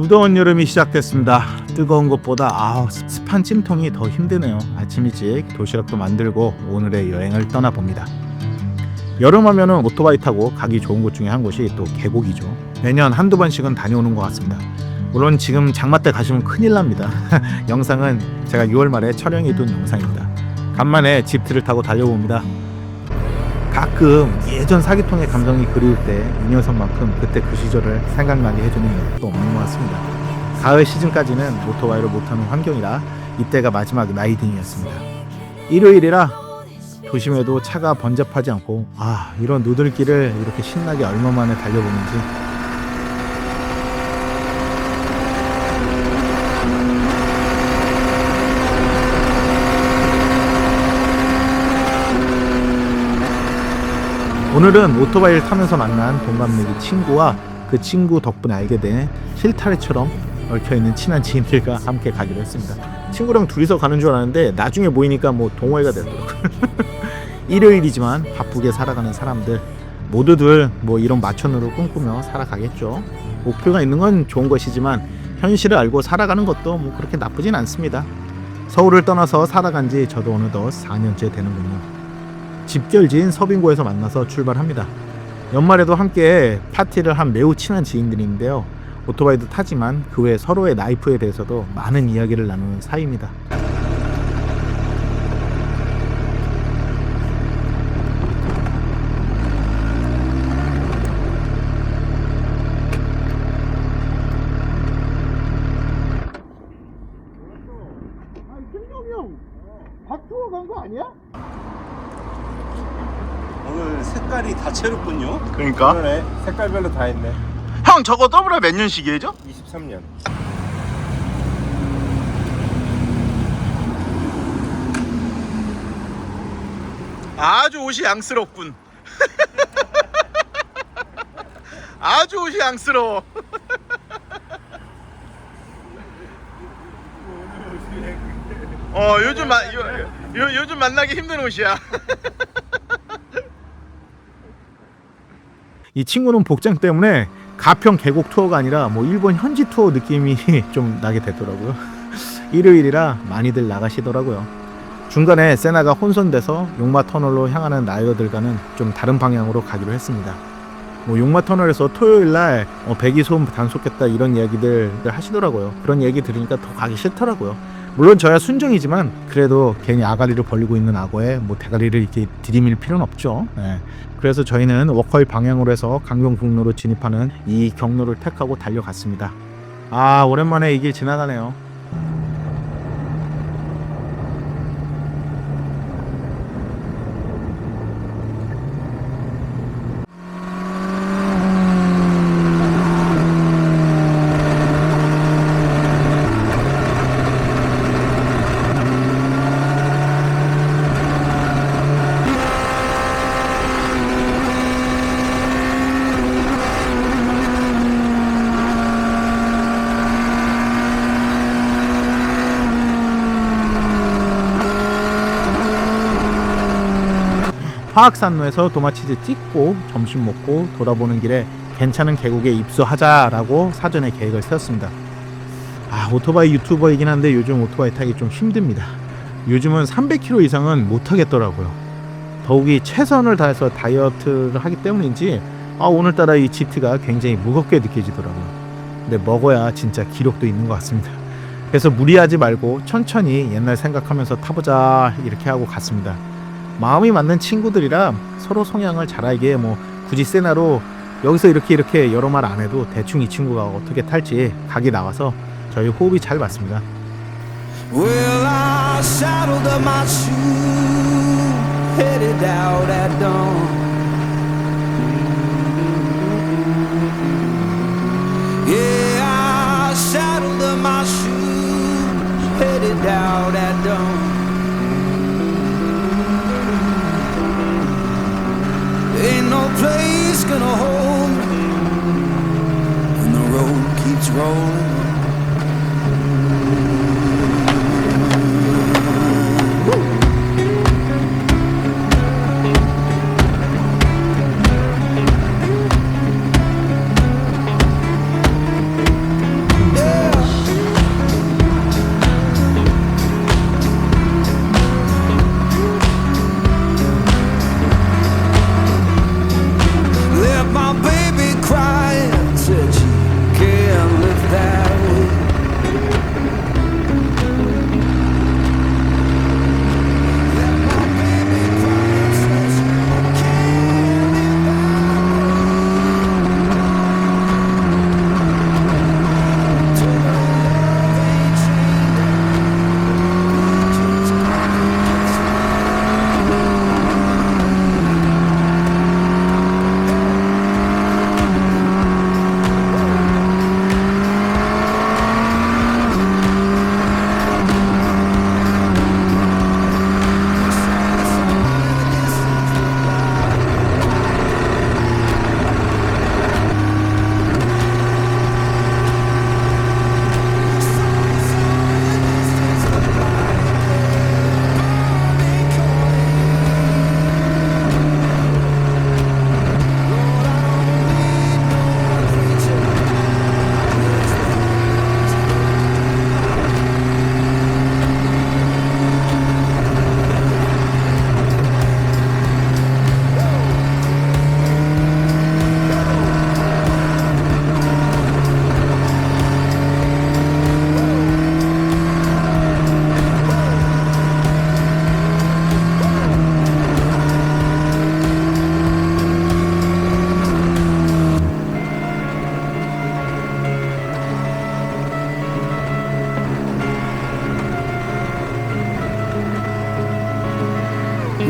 무더운 여름이 시작됐습니다. 뜨거운 것보다 습한 찜통이 더 힘드네요. 아침 일찍 도시락도 만들고 오늘의 여행을 떠나봅니다. 여름하면은 오토바이 타고 가기 좋은 곳 중에 한 곳이 또 계곡이죠. 매년 한두 번씩은 다녀오는 것 같습니다. 물론 지금 장마 때 가시면 큰일 납니다. 영상은 제가 6월 말에 촬영해둔 영상입니다. 간만에 집트를 타고 달려봅니다. 가끔 예전 사기통의 감성이 그리울 때 이 녀석만큼 그때 그 시절을 생각나게 해주는 것도 없는 것 같습니다. 가을 시즌까지는 오토바이로 못하는 환경이라 이때가 마지막 라이딩이었습니다. 일요일이라 도심에도 차가 번잡하지 않고 이런 누들길을 이렇게 신나게 얼마 만에 달려보는지. 오늘은 오토바이를 타면서 만난 동갑내기 친구와 그 친구 덕분에 알게 된 실타래처럼 얽혀있는 친한 지인들과 함께 가기로 했습니다. 친구랑 둘이서 가는 줄 알았는데 나중에 모이니까 동호회가 됐더라고요. 일요일이지만 바쁘게 살아가는 사람들 모두들 이런 마천으로 꿈꾸며 살아가겠죠. 목표가 있는 건 좋은 것이지만 현실을 알고 살아가는 것도 그렇게 나쁘진 않습니다. 서울을 떠나서 살아간 지 저도 어느덧 4년째 되는군요. 집결지인 서빙고에서 만나서 출발합니다. 연말에도 함께 파티를 한 매우 친한 지인들인데요. 오토바이도 타지만 그 외 서로의 라이프에 대해서도 많은 이야기를 나누는 사이입니다. 승용이 형, 박투어 간 거 아니야? 오늘 색깔이 다채롭군요. 그러니까 그러네. 색깔별로 다 있네. 형 저거 더블아 몇 년식이죠? 23년. 아주 옷이 양스럽군. 아주 옷이 양스러워. 요즘 만나기 힘든 옷이야. 이 친구는 복장 때문에 가평 계곡 투어가 아니라 일본 현지 투어 느낌이 좀 나게 되더라고요. 일요일이라 많이들 나가시더라고요. 중간에 세나가 혼선돼서 용마 터널로 향하는 라이더들과는 좀 다른 방향으로 가기로 했습니다. 용마 터널에서 토요일날 배기 소음 단속했다 이런 이야기들 하시더라고요. 그런 얘기 들으니까 더 가기 싫더라고요. 물론 저야 순정이지만 그래도 괜히 아가리를 벌리고 있는 악어에 대가리를 이렇게 들이밀 필요는 없죠. 네. 그래서 저희는 워커힐 방향으로 해서 강변북로로 진입하는 이 경로를 택하고 달려갔습니다. 오랜만에 이 길 지나가네요. 화학산로에서 도마치즈 찍고 점심 먹고 돌아보는 길에 괜찮은 계곡에 입수하자라고 사전에 계획을 세웠습니다. 오토바이 유튜버이긴 한데 요즘 오토바이 타기 좀 힘듭니다. 요즘은 300km 이상은 못 하겠더라고요. 더욱이 최선을 다해서 다이어트를 하기 때문인지 오늘따라 이 GT가 굉장히 무겁게 느껴지더라고요. 근데 먹어야 진짜 기록도 있는 것 같습니다. 그래서 무리하지 말고 천천히 옛날 생각하면서 타보자 이렇게 하고 갔습니다. 마음이 맞는 친구들이라 서로 성향을 잘 알게 굳이 세나로 여기서 이렇게 여러 말 안 해도 대충 이 친구가 어떻게 탈지 각이 나와서 저희 호흡이 잘 맞습니다. Well, I saddled up my shoe, headed out at dawn. Yeah, I saddled up my shoe, headed out at dawn. Ain't no place gonna hold me when the road keeps rolling.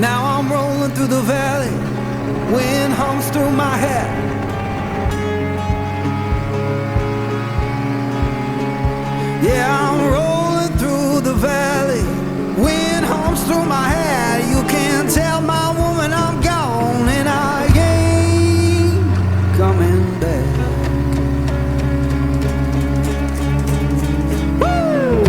Now I'm rolling through the valley, wind hums through my hair. Yeah, I'm rolling through the valley, wind hums through my hair. You can tell my woman I'm gone and I ain't coming back. Woo!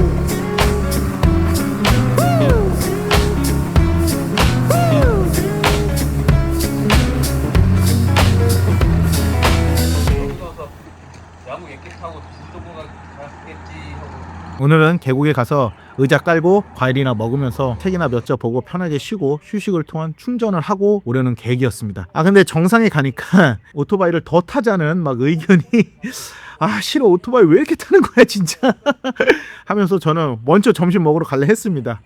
야구 예끼 타고 두도보가 갔겠지 하고. 오늘은 계곡에 가서 의자 깔고 과일이나 먹으면서 책이나 몇 자 보고 편하게 쉬고 휴식을 통한 충전을 하고 오려는 계획이었습니다. 근데 정상에 가니까 오토바이를 더 타자는 막 의견이 싫어, 오토바이 왜 이렇게 타는 거야 진짜 하면서 저는 먼저 점심 먹으러 갈래 했습니다.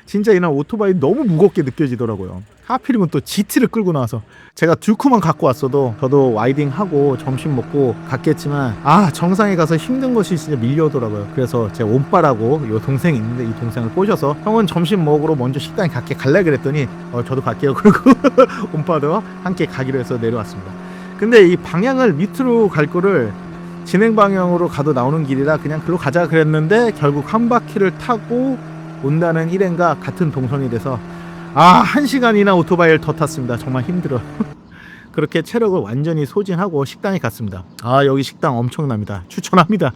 진짜 이날 오토바이 너무 무겁게 느껴지더라고요. 하필이면 또 GT를 끌고 나와서 제가 듀크만 갖고 왔어도 저도 와이딩하고 점심 먹고 갔겠지만 정상에 가서 힘든 것이 진짜 밀려오더라고요. 그래서 제 온빠라고 요 동생이 있는데 이 동생을 꼬셔서 형은 점심 먹으러 먼저 식당에 갈래 그랬더니 저도 갈게요. 그리고 온빠도 함께 가기로 해서 내려왔습니다. 근데 이 방향을 밑으로 갈 거를 진행 방향으로 가도 나오는 길이라 그냥 글로 가자 그랬는데 결국 한 바퀴를 타고 온다는 일행과 같은 동선이 돼서 1시간이나 오토바이를 더 탔습니다. 정말 힘들어요. 그렇게 체력을 완전히 소진하고 식당에 갔습니다. 여기 식당 엄청납니다. 추천합니다.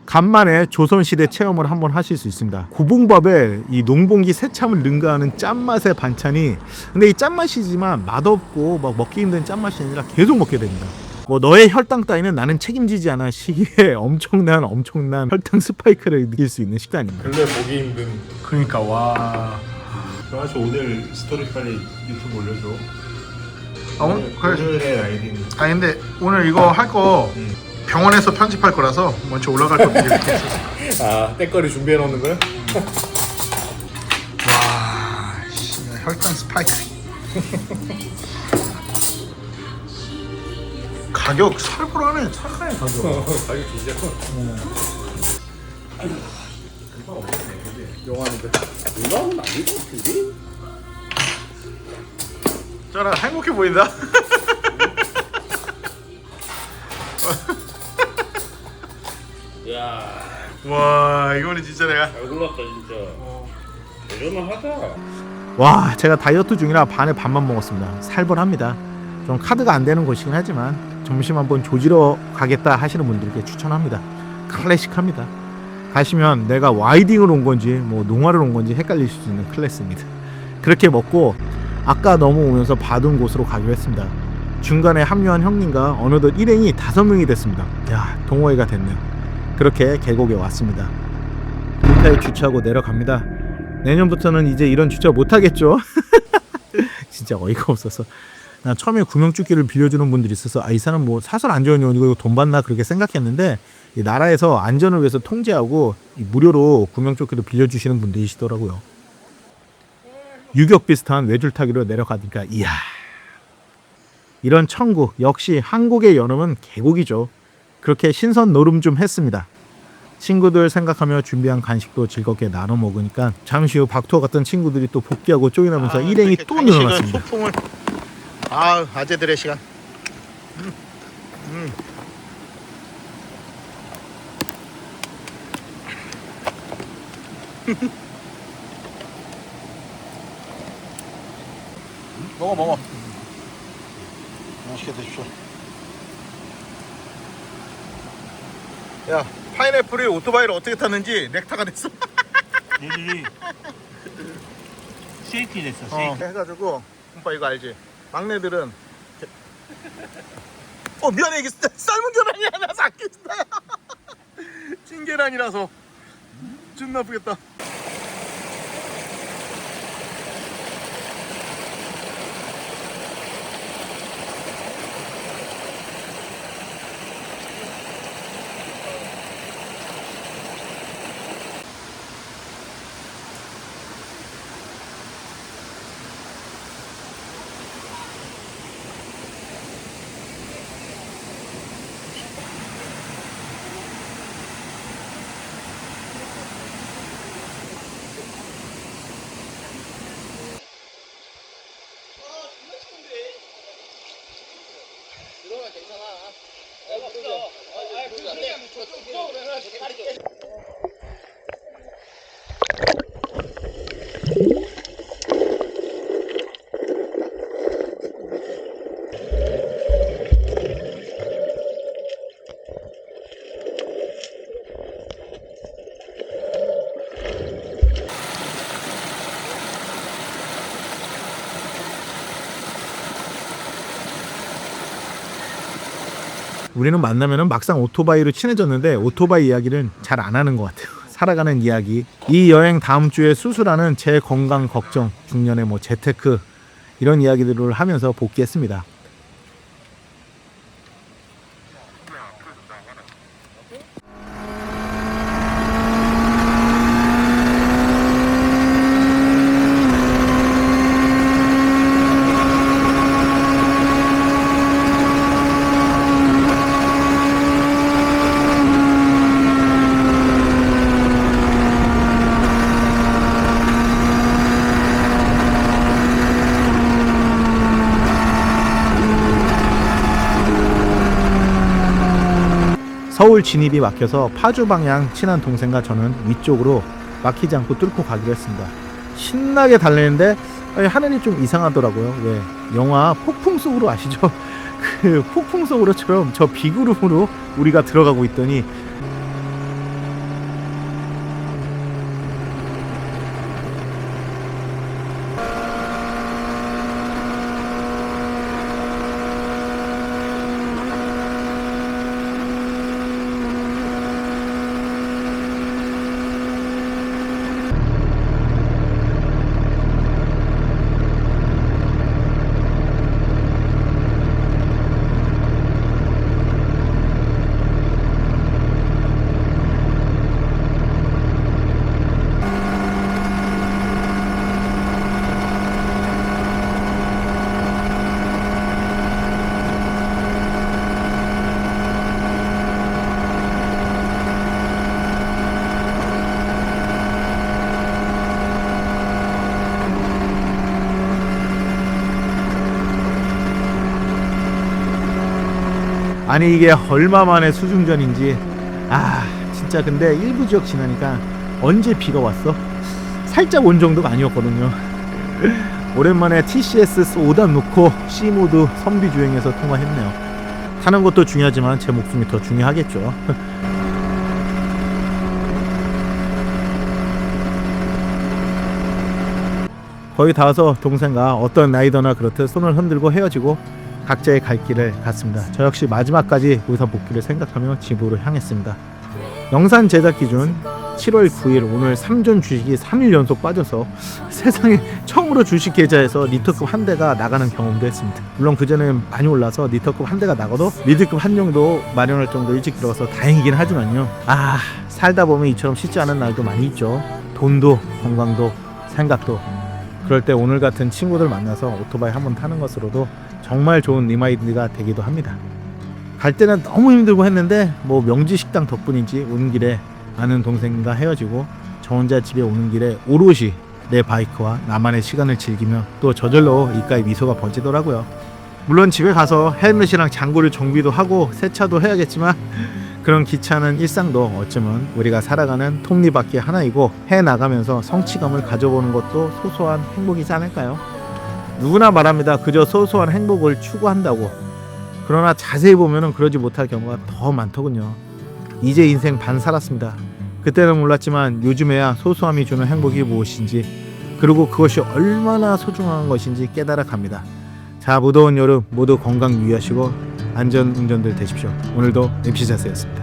간만에 조선시대 체험을 한번 하실 수 있습니다. 고봉밥에 이 농봉기 새참을 능가하는 짠맛의 반찬이, 근데 이 짠맛이지만 맛없고 막 먹기 힘든 짠맛이 아니라 계속 먹게 됩니다. 너의 혈당 따위는 나는 책임지지 않아 시기에 엄청난 혈당 스파이크를 느낄 수 있는 식단입니다. 근데 보기 힘든. 그러니까 와. 그래서 오늘 스토리 빨리 유튜브 올려줘. 그래. 오늘의 라이딩. 근데 오늘 이거 할 거 병원에서 편집할 거라서 먼저 올라갈 거 미리 이렇게 했어. 때거리 준비해 놓는 거야? 와, 혈당 스파이크. 가격 살벌하네. 착하네 가격. 가격 진짜. 영화인데. 누나는 아닌 것 같은데? 저라 행복해 보인다. 야, 와, 이거는 진짜 내가. 잘 골랐다 진짜. 대전하다. 와, 제가 다이어트 중이라 반에 반만 먹었습니다. 살벌합니다. 좀 카드가 안 되는 곳이긴 하지만 점심 한번 조지러 가겠다 하시는 분들께 추천합니다. 클래식합니다. 가시면 내가 와이딩을 온 건지 농화를 온 건지 헷갈릴 수 있는 클래스입니다. 그렇게 먹고 아까 넘어오면서 봐둔 곳으로 가기로 했습니다. 중간에 합류한 형님과 어느덧 일행이 5명이 됐습니다. 야, 동호회가 됐네요. 그렇게 계곡에 왔습니다. 길가에 주차하고 내려갑니다. 내년부터는 이제 이런 주차 못하겠죠? 진짜 어이가 없어서. 나 처음에 구명조끼를 빌려주는 분들이 있어서 이 사람 사설 안전요원 이거 돈 받나 그렇게 생각했는데, 이 나라에서 안전을 위해서 통제하고 무료로 구명조끼를 빌려주시는 분들이시더라고요. 유격 비슷한 외줄타기로 내려가니까 이야, 이런 천국, 역시 한국의 여름은 계곡이죠. 그렇게 신선 노름 좀 했습니다. 친구들 생각하며 준비한 간식도 즐겁게 나눠 먹으니까 잠시 후 박투어 갔던 친구들이 또 복귀하고 쪼이나면서 일행이 또 늘어났습니다. 소풍을. 아재들의 시간. 먹어. 맛있게 드십시오. 야, 파인애플이 오토바이를 어떻게 탔는지 넥타가 됐어. 얘들이 쉐이키 됐어. 쉐이키. 해가지고 오빠 이거 알지? 막내들은 미안해, 이게 삶은 계란이 하나 삭힌다. 찐 계란이라서 좀 나쁘겠다. 우리는 만나면은 막상 오토바이로 친해졌는데 오토바이 이야기는 잘 안 하는 것 같아요. 살아가는 이야기. 이 여행 다음 주에 수술하는 제 건강 걱정, 중년에 뭐 재테크 이런 이야기들을 하면서 복귀했습니다. 서울 진입이 막혀서 파주 방향 친한 동생과 저는 위쪽으로 막히지 않고 뚫고 가기로 했습니다. 신나게 달리는데 하늘이 좀 이상하더라고요. 왜? 영화 폭풍 속으로 아시죠? 그 폭풍 속으로처럼 저 비구름으로 우리가 들어가고 있더니 아니 이게 얼마 만에 수중전인지 진짜 근데 일부 지역 지나니까 언제 비가 왔어? 살짝 온 정도가 아니었거든요. 오랜만에 TCS 5단 놓고 C모드 선비 주행해서 통화했네요. 타는 것도 중요하지만 제 목숨이 더 중요하겠죠. 거의 다 와서 동생과 어떤 라이더나 그렇듯 손을 흔들고 헤어지고 각자의 갈 길을 갔습니다. 저 역시 마지막까지 의사 복귀를 생각하며 집으로 향했습니다. 영상 제작 기준 7월 9일 오늘 3전 주식이 3일 연속 빠져서 세상에 처음으로 주식 계좌에서 리터급 한 대가 나가는 경험도 했습니다. 물론 그전에는 많이 올라서 리터급 한 대가 나가도 미들급 한 정도 마련할 정도 일찍 들어가서 다행이긴 하지만요. 살다 보면 이처럼 쉽지 않은 날도 많이 있죠. 돈도 건강도 생각도. 그럴 때 오늘 같은 친구들 만나서 오토바이 한번 타는 것으로도 정말 좋은 리마인드가 되기도 합니다. 갈 때는 너무 힘들고 했는데 뭐 명지식당 덕분인지 오는 길에 아는 동생과 헤어지고 저 혼자 집에 오는 길에 오롯이 내 바이크와 나만의 시간을 즐기며 또 저절로 입가에 미소가 번지더라고요. 물론 집에 가서 헬멧이랑 장구를 정비도 하고 세차도 해야겠지만 그런 귀찮은 일상도 어쩌면 우리가 살아가는 톱니바퀴 하나이고 해나가면서 성취감을 가져보는 것도 소소한 행복이지 않을까요? 누구나 말합니다. 그저 소소한 행복을 추구한다고. 그러나 자세히 보면 그러지 못할 경우가 더 많더군요. 이제 인생 반 살았습니다. 그때는 몰랐지만 요즘에야 소소함이 주는 행복이 무엇인지 그리고 그것이 얼마나 소중한 것인지 깨달아 갑니다. 자, 무더운 여름 모두 건강 유의하시고 안전 운전들 되십시오. 오늘도 MC자스였습니다.